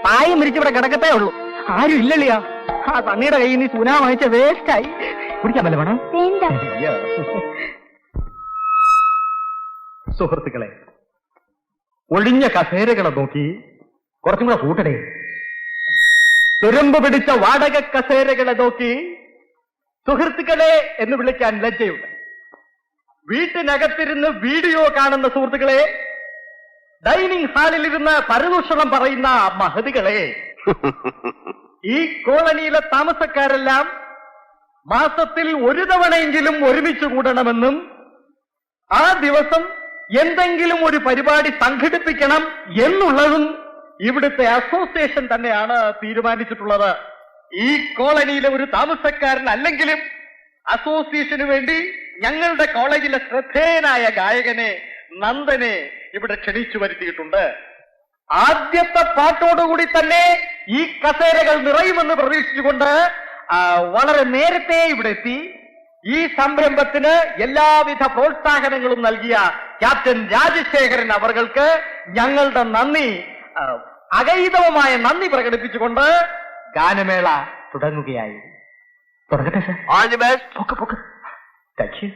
പായം വിരിച്ചിവിടെ കിടക്കത്തേ ഉള്ളൂ. ആരും ഇല്ലല്ലയാ. ആ തണ്ണിയുടെ കയ്യിൽ നീ സുനാ വാങ്ങിച്ച വേസ്റ്റായി. കുടിക്കാമല്ലോ വേണം. സുഹൃത്തുക്കളെ, ഒഴിഞ്ഞ കസേരകളെ നോക്കി കുറച്ചും കൂടെ കൂട്ടണേ. തുരുമ്പ് പിടിച്ച വാടക കസേരകളെ നോക്കി സുഹൃത്തുക്കളെ എന്ന് വിളിക്കാൻ ലജ്ജയുണ്ട്. വീട്ടിനകത്തിരുന്ന് വീഡിയോ കാണുന്ന സുഹൃത്തുക്കളെ, ഡൈനിങ് ഹാളിലിരുന്ന് പരദൂഷണം പറയുന്ന മഹതികളെ, ഈ കോളനിയിലെ താമസക്കാരെല്ലാം മാസത്തിൽ ഒരു തവണയെങ്കിലും ഒരുമിച്ച് കൂടണമെന്നും ആ ദിവസം എന്തെങ്കിലും ഒരു പരിപാടി സംഘടിപ്പിക്കണം എന്നുള്ളതും ഇവിടുത്തെ അസോസിയേഷൻ തന്നെയാണ് തീരുമാനിച്ചിട്ടുള്ളത്. ഈ കോളനിയിലെ ഒരു താമസക്കാരൻ അല്ലെങ്കിലും അസോസിയേഷന് വേണ്ടി ഞങ്ങളുടെ കോളേജിലെ ശ്രദ്ധേയനായ ഗായകനെ നന്ദനെ ഇവിടെ ക്ഷണിച്ചു വരുത്തിയിട്ടുണ്ട്. ആദ്യത്തെ പാട്ടോടുകൂടി തന്നെ ഈ കസേരകൾ നിറയുമെന്ന് പ്രതീക്ഷിച്ചുകൊണ്ട് വളരെ നേരത്തെ ഇവിടെ എത്തി ഈ സംരംഭത്തിന് എല്ലാവിധ പ്രോത്സാഹനങ്ങളും നൽകിയ ക്യാപ്റ്റൻ രാജശേഖരൻ അവർക്ക് ഞങ്ങളുടെ നന്ദി, അഗൈതവമായ നന്ദി പ്രകടിപ്പിച്ചുകൊണ്ട് ഗാനമേള തുടങ്ങുകയായി. തുടങ്ങട്ടെ sir. All the best. Thank you.